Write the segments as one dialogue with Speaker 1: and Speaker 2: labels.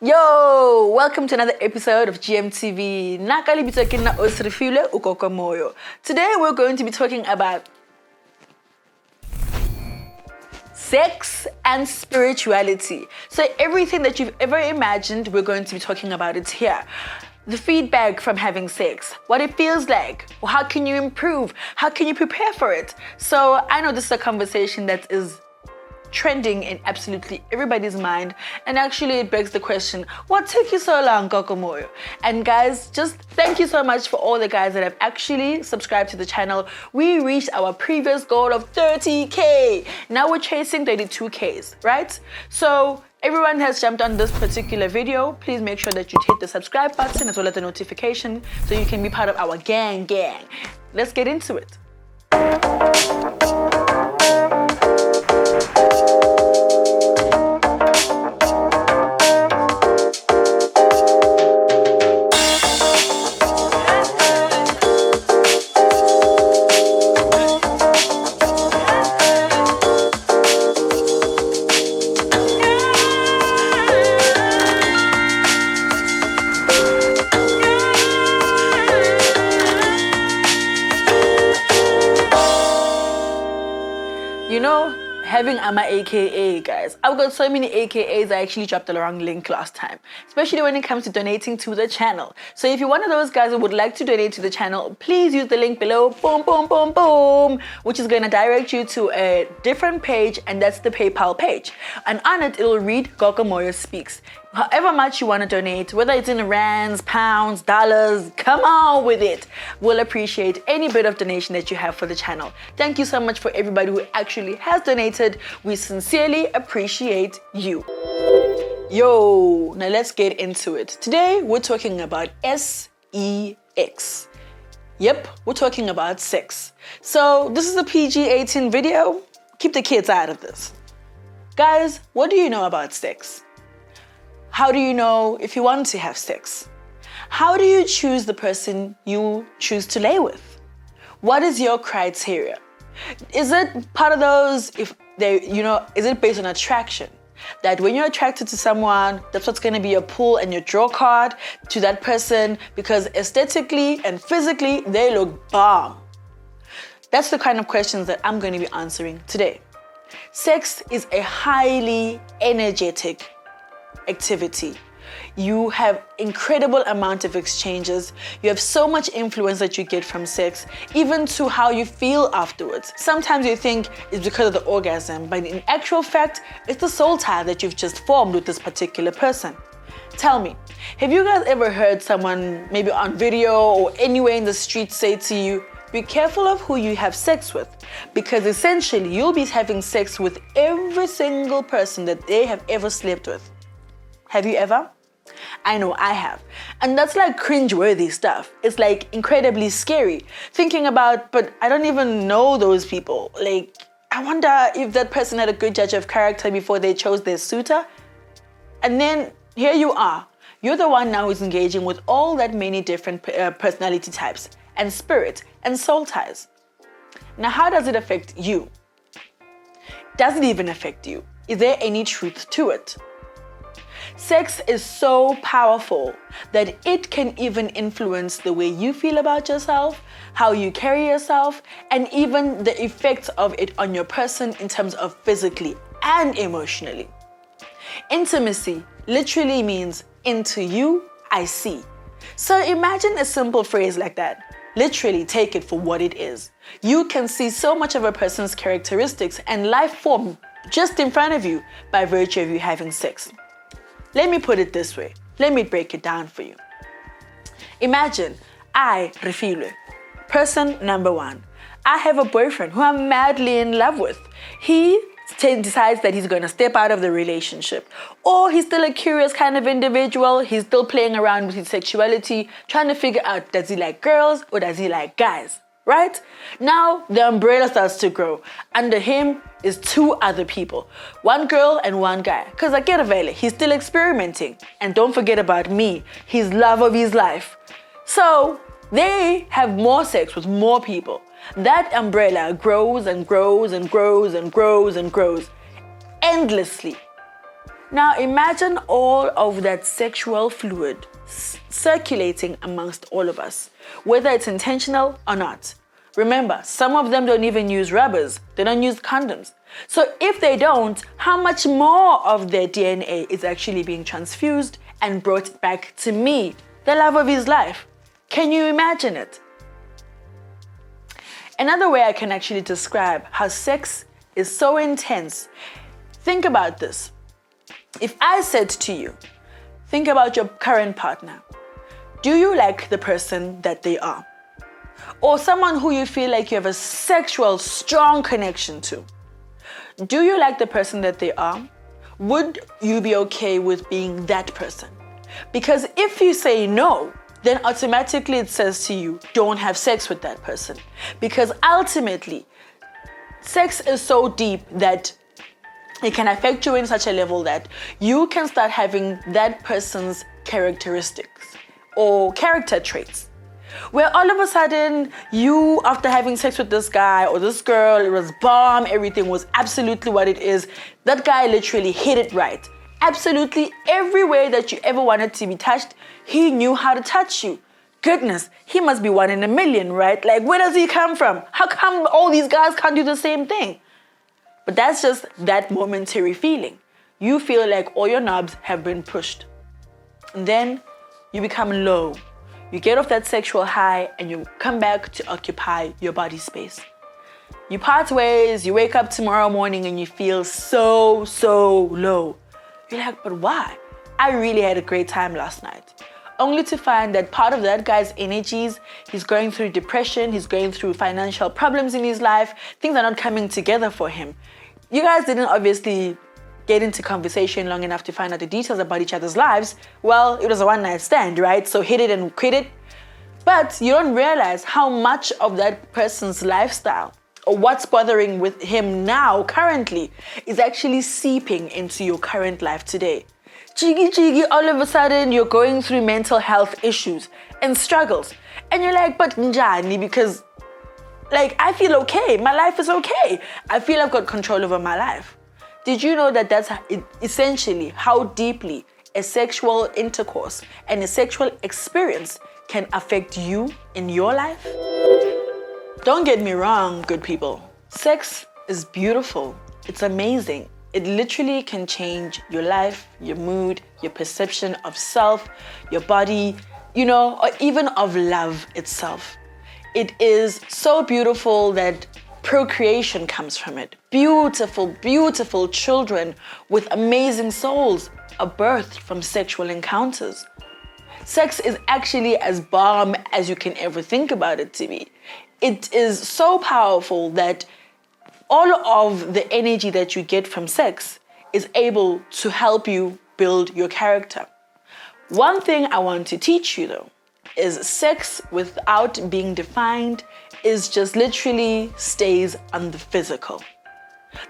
Speaker 1: Yo, welcome to another episode of GMTV. Moyo. Today we're going to be talking about sex and spirituality. So everything that you've ever imagined, we're going to be talking about it here. The feedback from having sex, what it feels like, how can you improve, how can you prepare for it? So I know this is a conversation that is trending in absolutely everybody's mind, and actually it begs the question, what took you so long, Gogo Moyo? And guys, just thank you so much for all the guys that have actually subscribed to the channel. We reached our previous goal of 30k. Now we're chasing 32ks, right? So everyone has jumped on this particular video. Please make sure that you hit the subscribe button as well as the notification so you can be part of our gang. Let's get into it. You know, having my AKA, guys, I've got so many AKAs. I actually dropped the wrong link last time, especially when it comes to donating to the channel. So if you're one of those guys who would like to donate to the channel, please use the link below, boom, which is going to direct you to a different page, and that's the PayPal page. And on it, it'll read Gogo Moyo Speaks. However much you want to donate, whether it's in rands, pounds, dollars, come on with it. We'll appreciate any bit of donation that you have for the channel. Thank you so much for everybody who actually has donated. We sincerely appreciate you. Yo, now let's get into it. Today, we're talking about sex. Yep, we're talking about sex. So this is a PG-18 video. Keep the kids out of this. Guys, what do you know about sex? How do you know if you want to have sex? How do you choose the person you choose to lay with? What is your criteria? Is it part of those, is it based on attraction? That when you're attracted to someone, that's what's going to be your pull and your draw card to that person because aesthetically and physically, they look bomb. That's the kind of questions that I'm going to be answering today. Sex is a highly energetic activity. You have incredible amount of exchanges. You have so much influence that you get from sex, even to how you feel afterwards. Sometimes you think it's because of the orgasm, but in actual fact, it's the soul tie that you've just formed with this particular person. Tell me, have you guys ever heard someone, maybe on video or anywhere in the street, say to you, be careful of who you have sex with, because essentially you'll be having sex with every single person that they have ever slept with? Have you ever? I know I have. And that's like cringe-worthy stuff. It's like incredibly scary. Thinking about, but I don't even know those people. Like, I wonder if that person had a good judge of character before they chose their suitor. And then here you are. You're the one now who's engaging with all that many different personality types and spirit and soul ties. Now, how does it affect you? Does it even affect you? Is there any truth to it? Sex is so powerful that it can even influence the way you feel about yourself, how you carry yourself, and even the effects of it on your person in terms of physically and emotionally. Intimacy literally means into you, I see. So imagine a simple phrase like that. Literally take it for what it is. You can see so much of a person's characteristics and life form just in front of you by virtue of you having sex. Let me put it this way. Let me break it down for you. Imagine I, Refilwe, person number one. I have a boyfriend who I'm madly in love with. He decides that he's going to step out of the relationship. Or he's still a curious kind of individual. He's still playing around with his sexuality, trying to figure out, does he like girls or does he like guys? Right? Now the umbrella starts to grow. Under him is two other people, one girl and one guy. Because I get a vele, he's still experimenting. And don't forget about me, his love of his life. So they have more sex with more people. That umbrella grows and grows and grows and grows and grows endlessly. Now imagine all of that sexual fluid circulating amongst all of us, whether it's intentional or not. Remember, some of them don't even use rubbers. They don't use condoms. So if they don't, how much more of their DNA is actually being transfused and brought back to me, the love of his life? Can you imagine it? Another way I can actually describe how sex is so intense. Think about this. If I said to you, think about your current partner. Do you like the person that they are? Or someone who you feel like you have a sexual, strong connection to? Do you like the person that they are? Would you be okay with being that person? Because if you say no, then automatically it says to you, don't have sex with that person. Because ultimately, sex is so deep that it can affect you in such a level that you can start having that person's characteristics or character traits. Where all of a sudden, you, after having sex with this guy or this girl, it was bomb, everything was absolutely what it is. That guy literally hit it right. Absolutely every way that you ever wanted to be touched, he knew how to touch you. Goodness, he must be one in a million, right? Like, where does he come from? How come all these guys can't do the same thing? But that's just that momentary feeling. You feel like all your knobs have been pushed. And then you become low. You get off that sexual high and you come back to occupy your body space. You part ways, you wake up tomorrow morning and you feel so low. You're like, but why? I really had a great time last night. Only to find that part of that guy's energies, he's going through depression, he's going through financial problems in his life, things are not coming together for him. You guys didn't obviously get into conversation long enough to find out the details about each other's lives. Well, it was a one-night stand, right? So hit it and quit it. But you don't realize how much of that person's lifestyle or what's bothering with him now, currently, is actually seeping into your current life today. Jiggy, all of a sudden you're going through mental health issues and struggles. And you're like, but njani, because like I feel okay, my life is okay. I feel I've got control over my life. Did you know that that's essentially how deeply a sexual intercourse and a sexual experience can affect you in your life? Don't get me wrong, good people. Sex is beautiful. It's amazing. It literally can change your life, your mood, your perception of self, your body, or even of love itself. It is so beautiful that procreation comes from it. Beautiful, beautiful children with amazing souls are birthed from sexual encounters. Sex is actually as bomb as you can ever think about it to be. It is so powerful that all of the energy that you get from sex is able to help you build your character. One thing I want to teach you though is sex without being defined is just literally stays on the physical.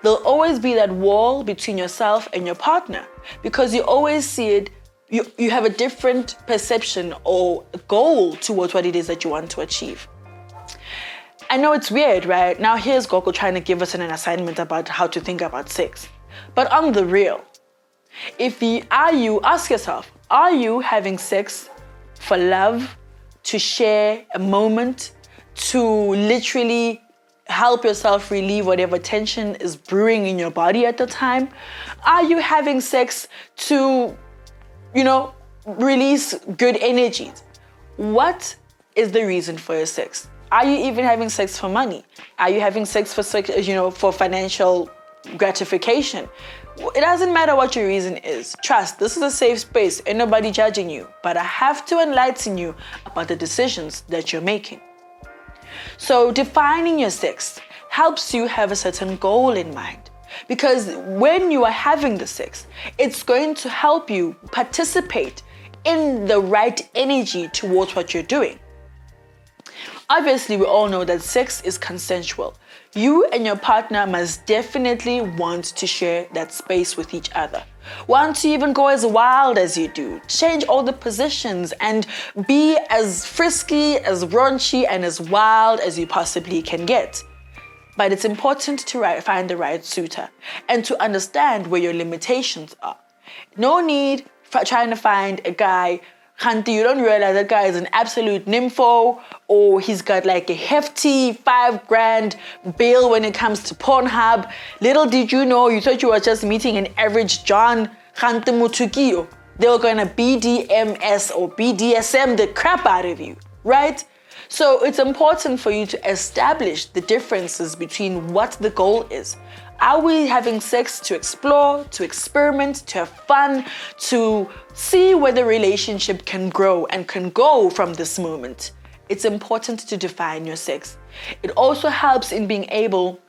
Speaker 1: There'll always be that wall between yourself and your partner because you always see it, you have a different perception or goal towards what it is that you want to achieve. I know it's weird, right? Now here's Gogo trying to give us an assignment about how to think about sex. But on the real, ask yourself, are you having sex for love, to share a moment, to literally help yourself relieve whatever tension is brewing in your body at the time? Are you having sex to, release good energies? What is the reason for your sex? Are you even having sex for money? Are you having sex for financial gratification? It doesn't matter what your reason is. Trust, this is a safe space. Ain't nobody judging you. But I have to enlighten you about the decisions that you're making. So defining your sex helps you have a certain goal in mind. Because when you are having the sex, it's going to help you participate in the right energy towards what you're doing. Obviously, we all know that sex is consensual. You and your partner must definitely want to share that space with each other. Want to even go as wild as you do. Change all the positions and be as frisky, as raunchy, and as wild as you possibly can get. But it's important to find the right suitor and to understand where your limitations are. No need for trying to find a guy. Hunty, you don't realize that guy is an absolute nympho, or he's got like a hefty $5,000 bill when it comes to Pornhub. Little did you know, you thought you were just meeting an average John. Hunty Mutukio. They were gonna BDMS or BDSM the crap out of you, right? So it's important for you to establish the differences between what the goal is. Are we having sex to explore, to experiment, to have fun, to see where the relationship can grow and can go from this moment? It's important to define your sex. It also helps in being able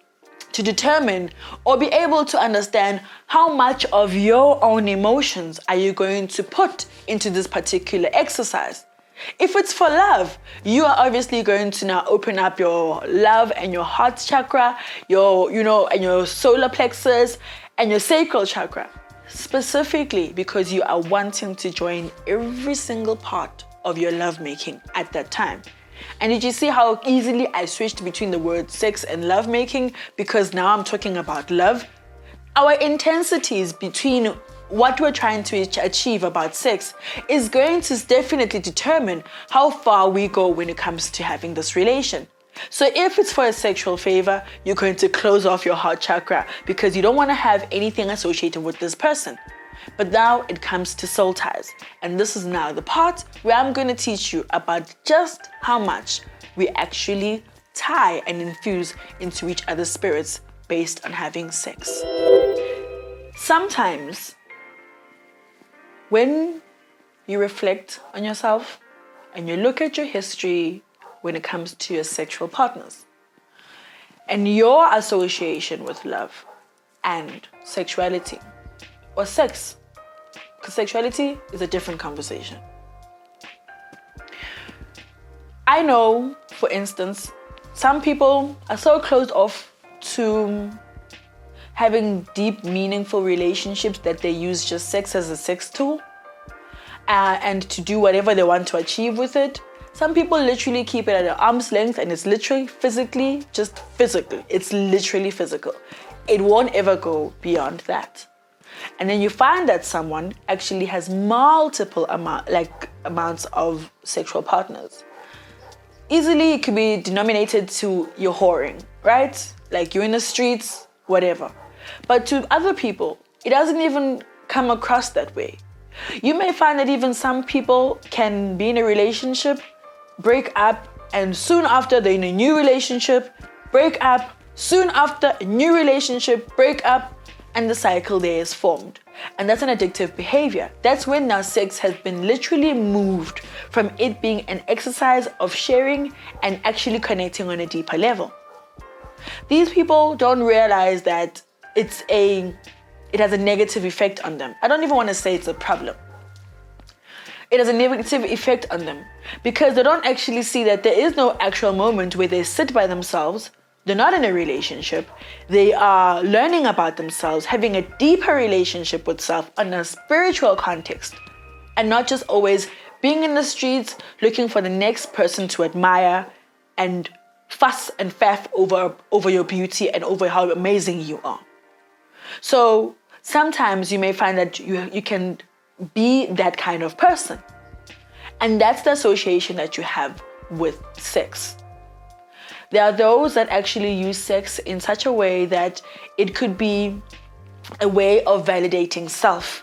Speaker 1: to determine or be able to understand how much of your own emotions are you going to put into this particular exercise. If it's for love, you are obviously going to now open up your love and your heart chakra, and your solar plexus and your sacral chakra, specifically because you are wanting to join every single part of your lovemaking at that time. And did you see how easily I switched between the word sex and lovemaking? Because now I'm talking about love. Our intensities between what we're trying to achieve about sex is going to definitely determine how far we go when it comes to having this relation. So if it's for a sexual favor, you're going to close off your heart chakra because you don't want to have anything associated with this person. But now it comes to soul ties. And this is now the part where I'm going to teach you about just how much we actually tie and infuse into each other's spirits based on having sex. Sometimes, when you reflect on yourself and you look at your history when it comes to your sexual partners and your association with love and sexuality or sex, because sexuality is a different conversation. I know, for instance, some people are so closed off to having deep, meaningful relationships that they use just sex as a sex tool and to do whatever they want to achieve with it. Some people literally keep it at an arm's length, and it's literally just physical. It's literally physical. It won't ever go beyond that. And then you find that someone actually has multiple amounts of sexual partners. Easily it could be denominated to your whoring, right? Like you're in the streets, whatever. But to other people, it doesn't even come across that way. You may find that even some people can be in a relationship, break up, and soon after they're in a new relationship, break up, soon after a new relationship, break up, and the cycle there is formed. And that's an addictive behavior. That's when now sex has been literally moved from it being an exercise of sharing and actually connecting on a deeper level. These people don't realize that it has a negative effect on them. I don't even want to say it's a problem. It has a negative effect on them because they don't actually see that there is no actual moment where they sit by themselves. They're not in a relationship. They are learning about themselves, having a deeper relationship with self on a spiritual context, and not just always being in the streets looking for the next person to admire and fuss and faff over your beauty and over how amazing you are. So sometimes you may find that you can be that kind of person. And that's the association that you have with sex. There are those that actually use sex in such a way that it could be a way of validating self.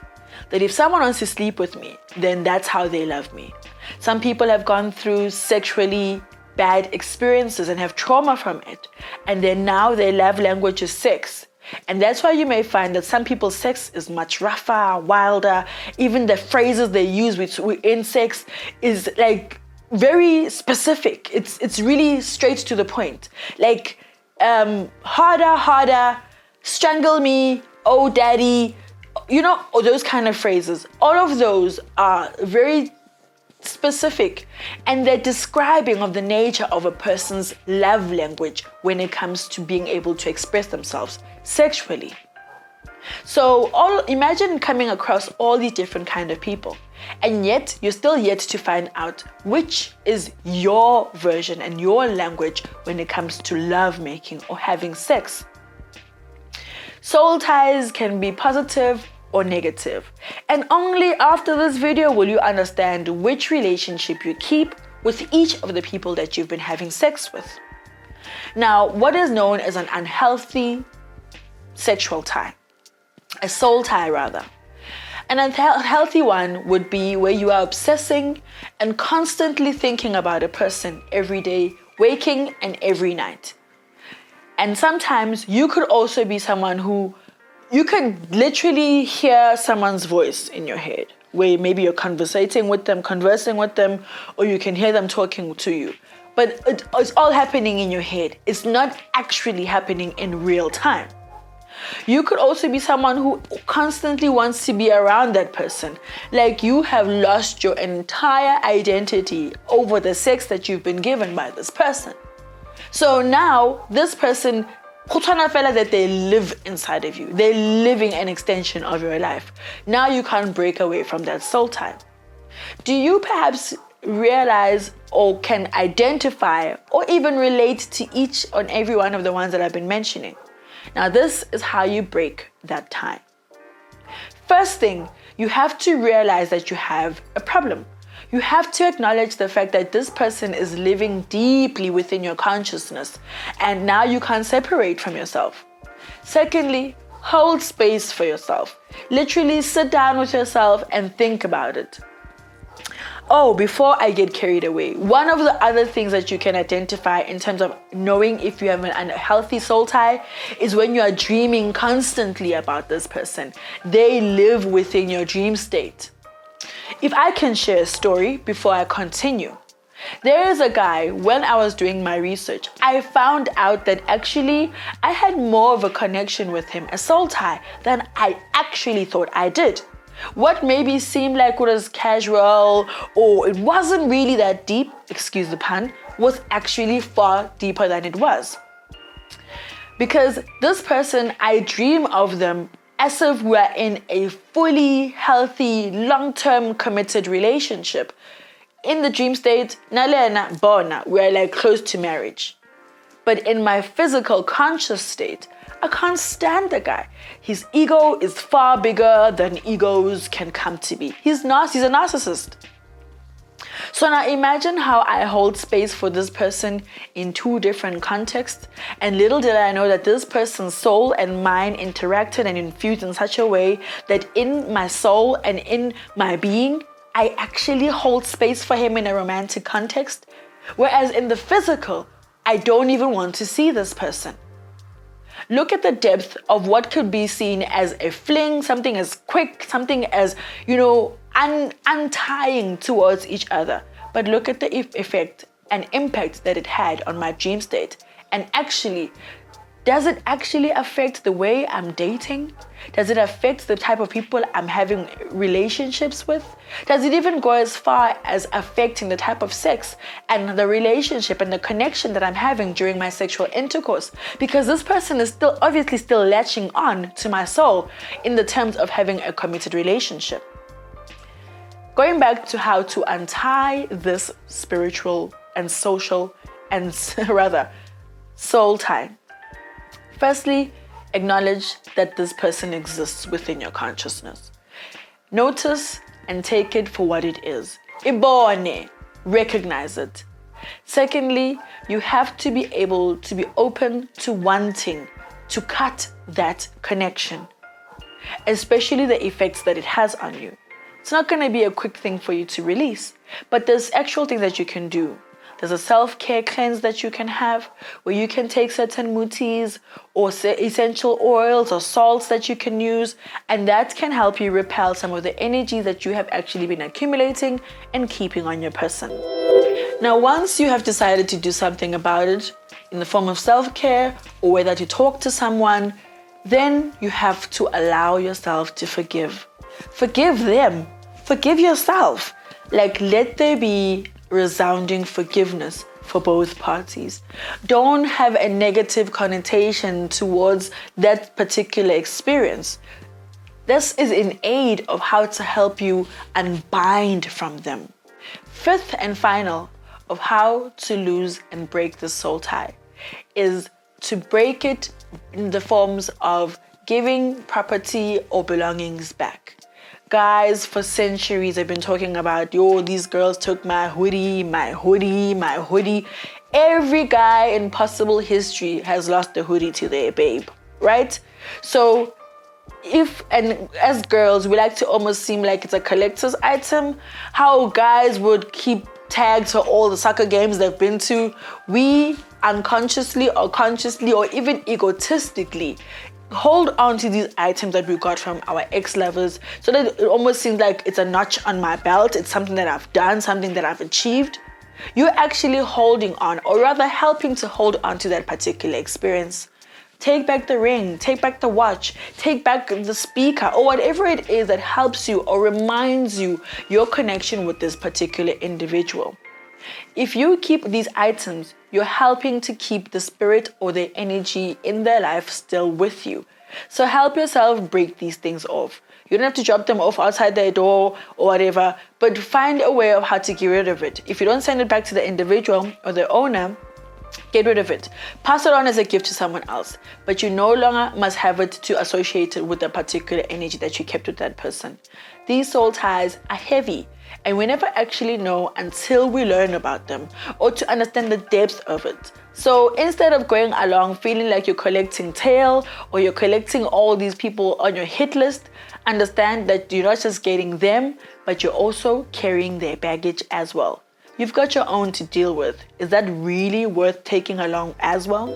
Speaker 1: That if someone wants to sleep with me, then that's how they love me. Some people have gone through sexually bad experiences and have trauma from it. And then now their love language is sex. And that's why you may find that some people's sex is much rougher, wilder. Even the phrases they use within sex is like very specific. It's really straight to the point. Like harder, strangle me, oh daddy, or those kind of phrases. All of those are very specific, and they're describing of the nature of a person's love language when it comes to being able to express themselves sexually. So imagine coming across all these different kind of people, and yet you're still yet to find out which is your version and your language when it comes to love making or having sex. Soul ties can be positive or negative. And only after this video will you understand which relationship you keep with each of the people that you've been having sex with. Now, what is known as an unhealthy sexual tie, a soul tie rather. An unhealthy one would be where you are obsessing and constantly thinking about a person every day, waking and every night. And sometimes you could also be someone who you could literally hear someone's voice in your head, where maybe you're conversing with them, or you can hear them talking to you. But it's all happening in your head. It's not actually happening in real time. You could also be someone who constantly wants to be around that person. Like you have lost your entire identity over the sex that you've been given by this person. So now this person, that they live inside of you. They're living an extension of your life. Now you can't break away from that soul tie. Do you perhaps realize or can identify or even relate to each and every one of the ones that I've been mentioning? Now this is how you break that tie. First thing, you have to realize that you have a problem. You have to acknowledge the fact that this person is living deeply within your consciousness and now you can't separate from yourself. Secondly, hold space for yourself. Literally sit down with yourself and think about it. Oh, before I get carried away, one of the other things that you can identify in terms of knowing if you have an unhealthy soul tie is when you are dreaming constantly about this person. They live within your dream state. If I can share a story before I continue. There is a guy, when I was doing my research, I found out that actually I had more of a connection with him, a soul tie, than I actually thought I did. What maybe seemed like it was casual or it wasn't really that deep, excuse the pun, was actually far deeper than it was. Because this person, I dream of them as if we're in a fully healthy, long-term committed relationship. In the dream state, we're like close to marriage. But in my physical conscious state, I can't stand the guy. His ego is far bigger than egos can come to be. He's a narcissist. So now imagine how I hold space for this person in two different contexts. And little did I know that this person's soul and mine interacted and infused in such a way that in my soul and in my being, I actually hold space for him in a romantic context. Whereas in the physical, I don't even want to see this person. Look at the depth of what could be seen as a fling, something as quick, something as, untying towards each other. But look at the effect and impact that it had on my dream state. And actually, does it actually affect the way I'm dating? Does it affect the type of people I'm having relationships with? Does it even go as far as affecting the type of sex and the relationship and the connection that I'm having during my sexual intercourse? Because this person is obviously still latching on to my soul in the terms of having a committed relationship. Going back to how to untie this spiritual and social and soul tie. Firstly, acknowledge that this person exists within your consciousness. Notice and take it for what it is. Ibone, recognize it. Secondly, you have to be able to be open to wanting to cut that connection, especially the effects that it has on you. It's not going to be a quick thing for you to release, but there's actual things that you can do. There's a self-care cleanse that you can have where you can take certain mutis or essential oils or salts that you can use, and that can help you repel some of the energy that you have actually been accumulating and keeping on your person. Now, once you have decided to do something about it in the form of self-care or whether to talk to someone, then you have to allow yourself to forgive. Forgive them. Forgive yourself. Let there be resounding forgiveness for both parties. Don't have a negative connotation towards that particular experience. This is in aid of how to help you unbind from them. Fifth and final of how to lose and break the soul tie is to break it in the forms of giving property or belongings back. Guys, for centuries, I've been talking about, these girls took my hoodie, my hoodie, my hoodie. Every guy in possible history has lost a hoodie to their babe, right? So as girls, we like to almost seem like it's a collector's item. How guys would keep tags for all the soccer games they've been to. We unconsciously or consciously or even egotistically hold on to these items that we got from our ex-lovers, so that it almost seems like it's a notch on my belt. It's something that I've done, something that I've achieved. You're actually holding on, or rather helping to hold on to that particular experience. Take back the ring, take back the watch, take back the speaker, or whatever it is that helps you or reminds you your connection with this particular individual. If you keep these items, you're helping to keep the spirit or the energy in their life still with you. So help yourself break these things off. You don't have to drop them off outside their door or whatever, but find a way of how to get rid of it. If you don't send it back to the individual or the owner, get rid of it. Pass it on as a gift to someone else, but you no longer must have it to associate it with the particular energy that you kept with that person. These soul ties are heavy, and we never actually know until we learn about them or to understand the depth of it. So instead of going along feeling like you're collecting tail or you're collecting all these people on your hit list, understand that you're not just getting them, but you're also carrying their baggage as well. You've got your own to deal with. Is that really worth taking along as well?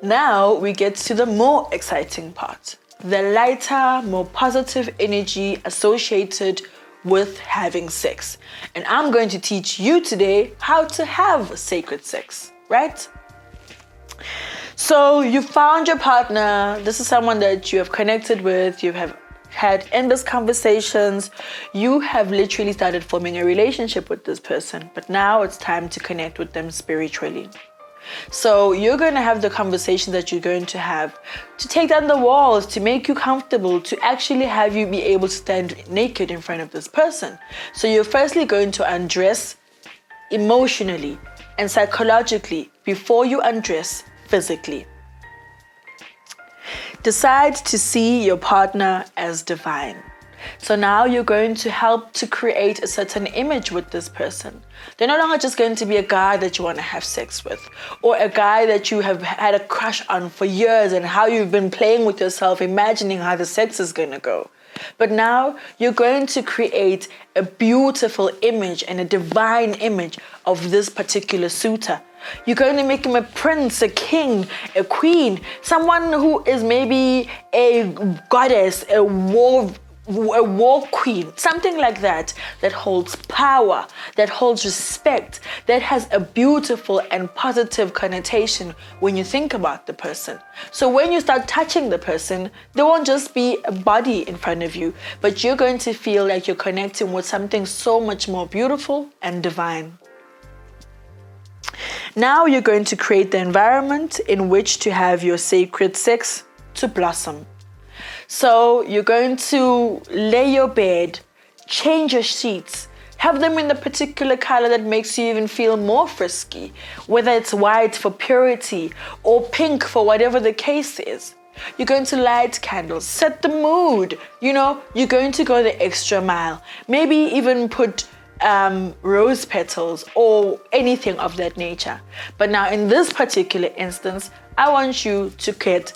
Speaker 1: Now we get to the more exciting part. The lighter, more positive energy associated with having sex. And I'm going to teach you today how to have sacred sex, right? So you found your partner. This is someone that you have connected with. You have had endless conversations. You have literally started forming a relationship with this person, but now it's time to connect with them spiritually. So you're going to have the conversations that you're going to have to take down the walls, to make you comfortable, to actually have you be able to stand naked in front of this person. So you're firstly going to undress emotionally and psychologically before you undress physically. Decide to see your partner as divine. So now you're going to help to create a certain image with this person. They're no longer just going to be a guy that you want to have sex with, or a guy that you have had a crush on for years and how you've been playing with yourself, imagining how the sex is going to go. But now you're going to create a beautiful image and a divine image of this particular suitor. You're going to make him a prince, a king, a queen, someone who is maybe a goddess, a war queen, something like that, that holds power, that holds respect, that has a beautiful and positive connotation when you think about the person. So when you start touching the person, there won't just be a body in front of you, but you're going to feel like you're connecting with something so much more beautiful and divine. Now you're going to create the environment in which to have your sacred sex to blossom. So you're going to lay your bed, change your sheets, have them in the particular color that makes you even feel more frisky, whether it's white for purity or pink for whatever the case is. You're going to light candles, set the mood. You're going to go the extra mile. Maybe even put rose petals or anything of that nature. But now in this particular instance, I want you to get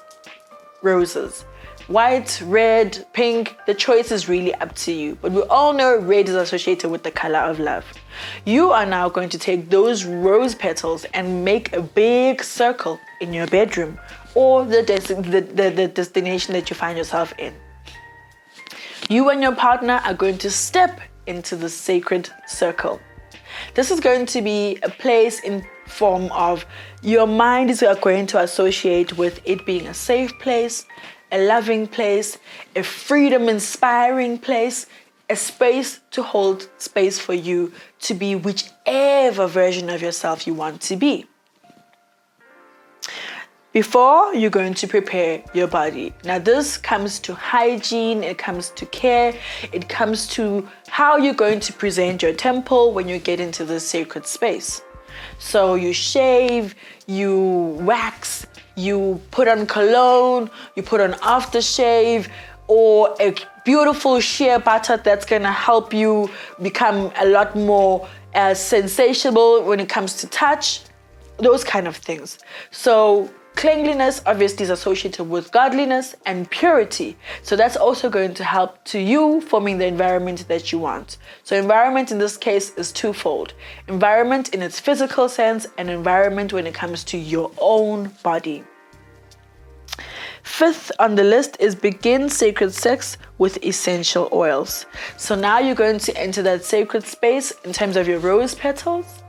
Speaker 1: roses. White, red, pink, the choice is really up to you. But we all know red is associated with the color of love. You are now going to take those rose petals and make a big circle in your bedroom or the destination that you find yourself in. You and your partner are going to step into the sacred circle. This is going to be a place in form of your mind is going to associate with it being a safe place, a loving place, a freedom-inspiring place, a space to hold space for you to be whichever version of yourself you want to be. Before you're going to prepare your body. Now this comes to hygiene, it comes to care, it comes to how you're going to present your temple when you get into this sacred space. So you shave, you wax, you put on cologne, you put on aftershave, or a beautiful shea butter that's gonna help you become a lot more sensational when it comes to touch, those kind of things. So cleanliness obviously is associated with godliness and purity. So that's also going to help to you forming the environment that you want. So environment in this case is twofold. Environment in its physical sense and environment when it comes to your own body. Fifth on the list is begin sacred sex with essential oils. So now you're going to enter that sacred space in terms of your rose petals.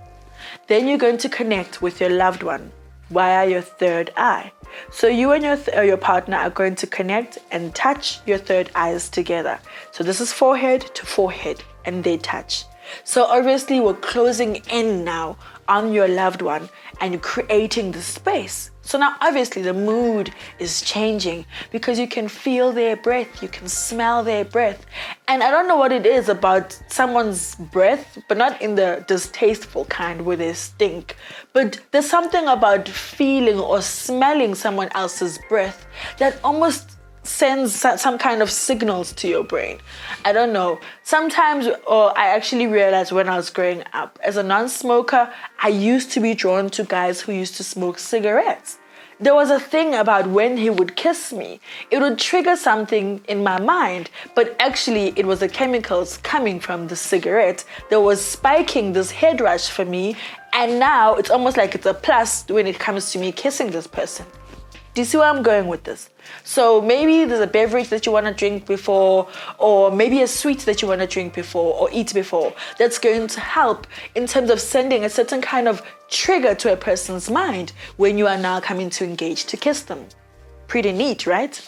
Speaker 1: Then you're going to connect with your loved one via your third eye. So you and your partner are going to connect and touch your third eyes together. So this is forehead to forehead and they touch. So obviously we're closing in now on your loved one and creating the space. So now obviously the mood is changing because you can feel their breath, you can smell their breath. And I don't know what it is about someone's breath, but not in the distasteful kind where they stink. But there's something about feeling or smelling someone else's breath that almost sends some kind of signals to your brain. I don't know. Sometimes, or I actually realized when I was growing up, as a non-smoker, I used to be drawn to guys who used to smoke cigarettes. There was a thing about when he would kiss me, it would trigger something in my mind, but actually it was the chemicals coming from the cigarette that was spiking this head rush for me, and now it's almost like it's a plus when it comes to me kissing this person. Do you see where I'm going with this? So maybe there's a beverage that you want to drink before, or maybe a sweet that you want to drink before or eat before, that's going to help in terms of sending a certain kind of trigger to a person's mind when you are now coming to engage to kiss them. Pretty neat, right?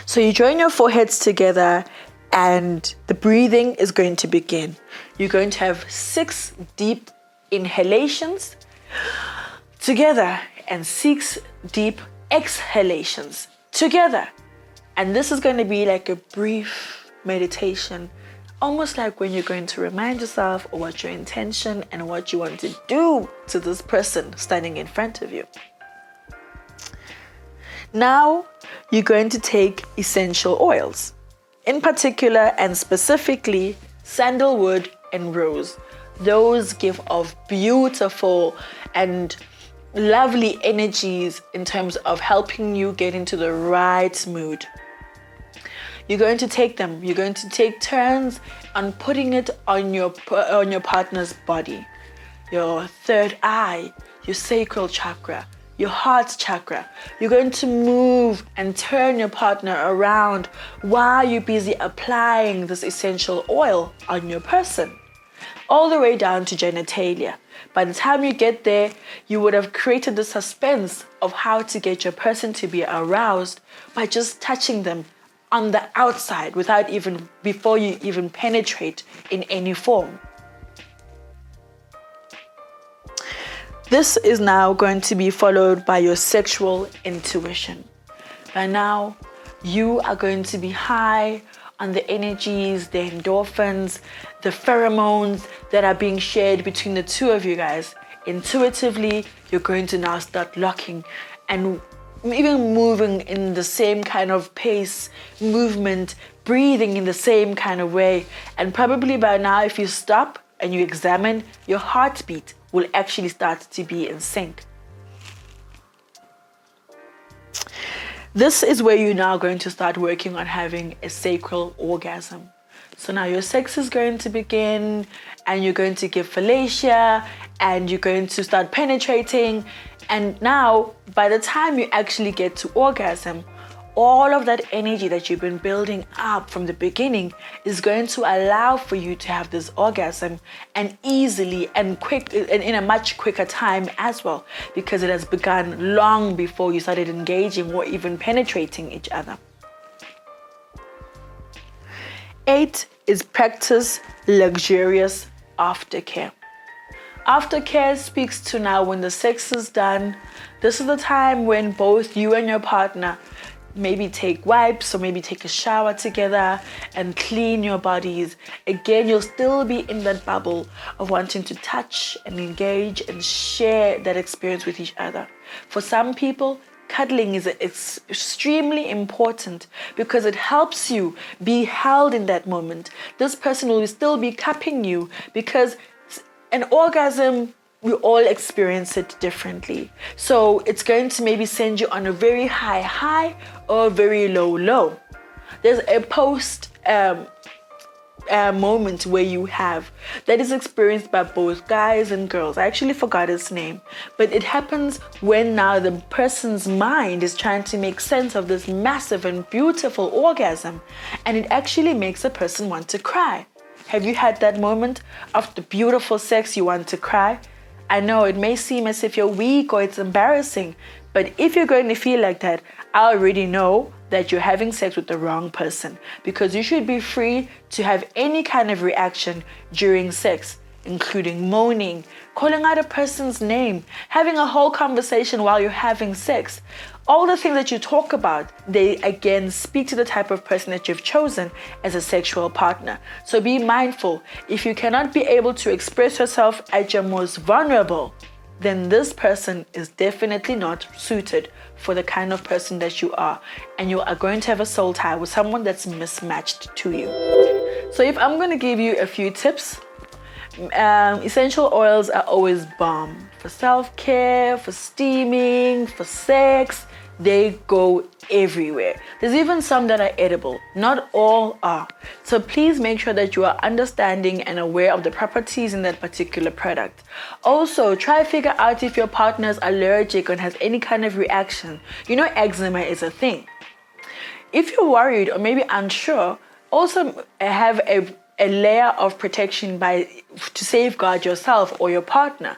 Speaker 1: So you join your foreheads together and the breathing is going to begin. You're going to have 6 deep inhalations together and 6 deep exhalations together. And this is going to be like a brief meditation, almost like when you're going to remind yourself of what your intention and what you want to do to this person standing in front of you. Now you're going to take essential oils, in particular and specifically sandalwood and rose. Those give off beautiful and lovely energies in terms of helping you get into the right mood. You're going to take them. You're going to take turns on putting it on your partner's body. Your third eye, your sacral chakra, your heart chakra. You're going to move and turn your partner around while you're busy applying this essential oil on your person, all the way down to genitalia. By the time you get there, you would have created the suspense of how to get your person to be aroused by just touching them on the outside before you even penetrate in any form. This is now going to be followed by your sexual intuition. By now, you are going to be high on the energies, the endorphins, the pheromones that are being shared between the two of you guys. Intuitively, you're going to now start locking and even moving in the same kind of pace, movement, breathing in the same kind of way. And probably by now, if you stop and you examine, your heartbeat will actually start to be in sync. This is where you're now going to start working on having a sacral orgasm. So now your sex is going to begin and you're going to give fellatio and you're going to start penetrating. And now, by the time you actually get to orgasm, all of that energy that you've been building up from the beginning is going to allow for you to have this orgasm and easily and quick and in a much quicker time as well, because it has begun long before you started engaging or even penetrating each other. 8 is practice luxurious aftercare. Aftercare speaks to now when the sex is done. This is the time when both you and your partner maybe take wipes or maybe take a shower together and clean your bodies, again, you'll still be in that bubble of wanting to touch and engage and share that experience with each other. For some people, cuddling is extremely important because it helps you be held in that moment. This person will still be cupping you because an orgasm, we all experience it differently. So it's going to maybe send you on a very high or a very low. There's a post moment where you have that is experienced by both guys and girls. I actually forgot its name, but it happens when now the person's mind is trying to make sense of this massive and beautiful orgasm, and it actually makes a person want to cry. Have you had that moment of the beautiful sex you want to cry? I know it may seem as if you're weak or it's embarrassing, but if you're going to feel like that, I already know that you're having sex with the wrong person, because you should be free to have any kind of reaction during sex, including moaning, calling out a person's name, having a whole conversation while you're having sex. All the things that you talk about, they again speak to the type of person that you've chosen as a sexual partner. So be mindful. If you cannot be able to express yourself at your most vulnerable, then this person is definitely not suited for the kind of person that you are. And you are going to have a soul tie with someone that's mismatched to you. So if I'm going to give you a few tips, essential oils are always bomb. For self-care, for steaming, for sex, they go everywhere. There's even some that are edible. Not all are. So please make sure that you are understanding and aware of the properties in that particular product. Also, try to figure out if your partner is allergic or has any kind of reaction. You know, eczema is a thing. If you're worried or maybe unsure, also have a layer of protection to safeguard yourself or your partner.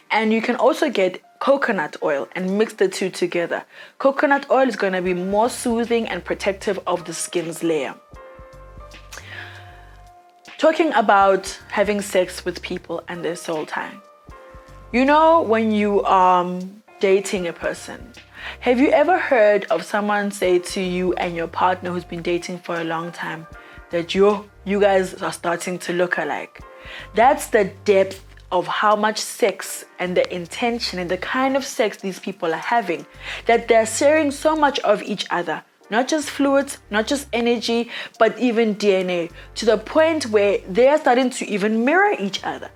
Speaker 1: And you can also get coconut oil and mix the two together. Coconut oil is going to be more soothing and protective of the skin's layer. Talking about having sex with people and their soul tie. You know, when you are dating a person, have you ever heard of someone say to you and your partner who's been dating for a long time that you guys are starting to look alike? That's the depth of how much sex and the intention and the kind of sex these people are having, that they're sharing so much of each other, not just fluids, not just energy, but even DNA, to the point where they're starting to even mirror each other.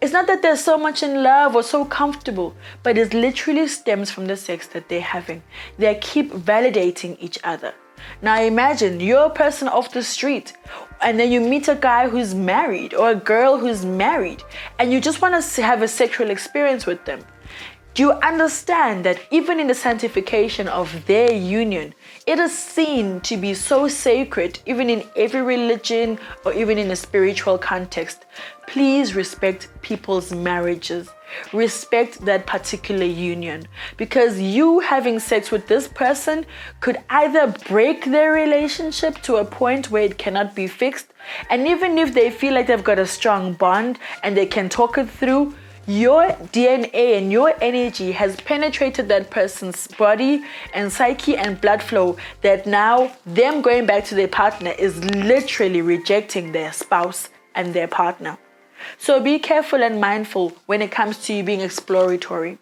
Speaker 1: It's not that they're so much in love or so comfortable, but it literally stems from the sex that they're having. They keep validating each other. Now imagine you're a person off the street and then you meet a guy who's married or a girl who's married and you just want to have a sexual experience with them. Do you understand that even in the sanctification of their union, it is seen to be so sacred, even in every religion or even in a spiritual context? Please respect people's marriages. Respect that particular union, because you having sex with this person could either break their relationship to a point where it cannot be fixed, and even if they feel like they've got a strong bond and they can talk it through, your DNA and your energy has penetrated that person's body and psyche and blood flow, that now them going back to their partner is literally rejecting their spouse and their partner. So be careful and mindful when it comes to you being exploratory.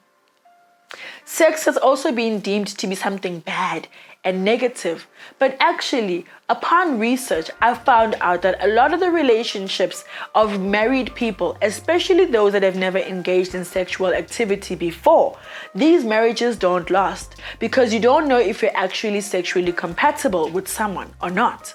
Speaker 1: Sex has also been deemed to be something bad and negative, but actually, upon research, I found out that a lot of the relationships of married people, especially those that have never engaged in sexual activity before, these marriages don't last because you don't know if you're actually sexually compatible with someone or not.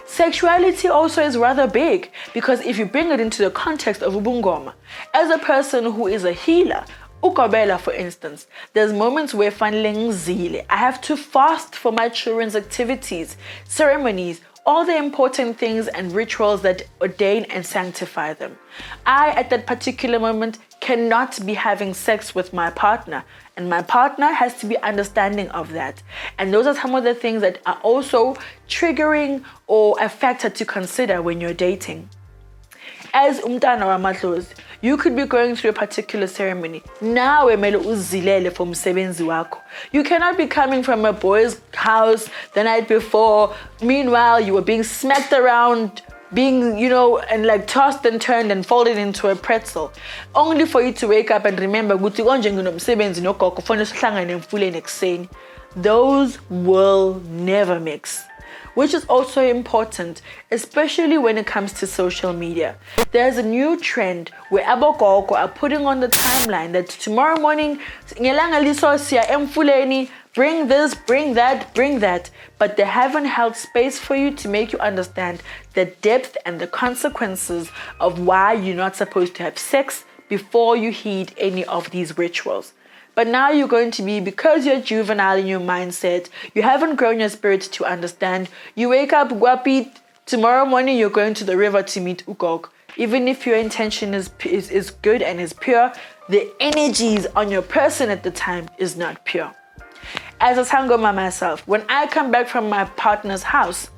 Speaker 1: Sexuality also is rather big, because if you bring it into the context of ubungoma, as a person who is a healer, ukobela for instance, there's moments where I have to fast for my children's activities, ceremonies, all the important things and rituals that ordain and sanctify them. I, at that particular moment, cannot be having sex with my partner, and my partner has to be understanding of that. And those are some of the things that are also triggering or a factor to consider when you're dating. As umntana wamadlozi, You could be going through a particular ceremony. Now emele uzilele for umsebenzi wakho. You cannot be coming from a boy's house the night before. Meanwhile, you were being smacked around, being, and like tossed and turned and folded into a pretzel. Only for you to wake up and remember, those will never mix. Which is also important, especially when it comes to social media. There's a new trend where abogogo are putting on the timeline that tomorrow morning, bring this, bring that, but they haven't held space for you to make you understand the depth and the consequences of why you're not supposed to have sex before you heed any of these rituals. But now you're going to be, because you're juvenile in your mindset, you haven't grown your spirit to understand. You wake up, guapi, tomorrow morning you're going to the river to meet Ugog. Even if your intention is good and is pure, the energies on your person at the time is not pure. As a sangoma myself, when I come back from my partner's house,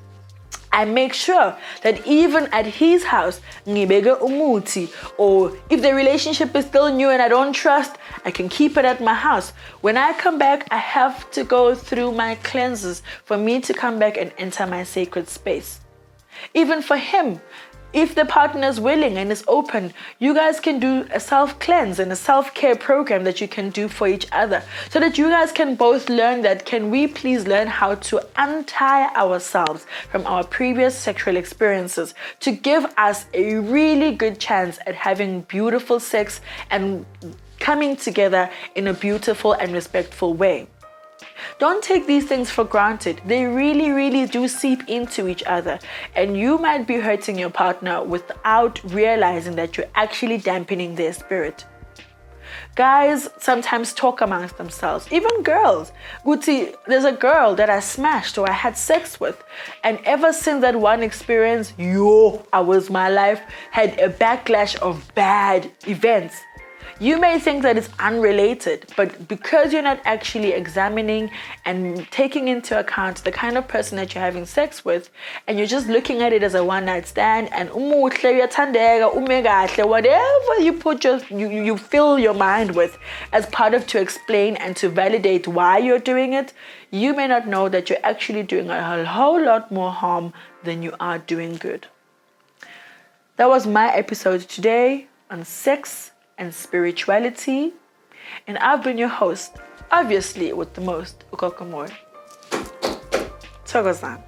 Speaker 1: I make sure that even at his house, ngibeke umuti, or if the relationship is still new and I don't trust, I can keep it at my house. When I come back, I have to go through my cleanses for me to come back and enter my sacred space. Even for him, if the partner is willing and is open, you guys can do a self-cleanse and a self-care program that you can do for each other, so that you guys can both learn that, can we please learn how to untie ourselves from our previous sexual experiences to give us a really good chance at having beautiful sex and coming together in a beautiful and respectful way. Don't take these things for granted. They really, really do seep into each other. And you might be hurting your partner without realizing that you're actually dampening their spirit. Guys sometimes talk amongst themselves, even girls. Guti, there's a girl that I smashed or I had sex with. And ever since that one experience, my life had a backlash of bad events. You may think that it's unrelated, but because you're not actually examining and taking into account the kind of person that you're having sex with, and you're just looking at it as a one-night stand, and whatever you put you fill your mind with as part of to explain and to validate why you're doing it, you may not know that you're actually doing a whole lot more harm than you are doing good. That was my episode today on sex and spirituality, and I've been your host, obviously with the most, Moyo. Thokozani.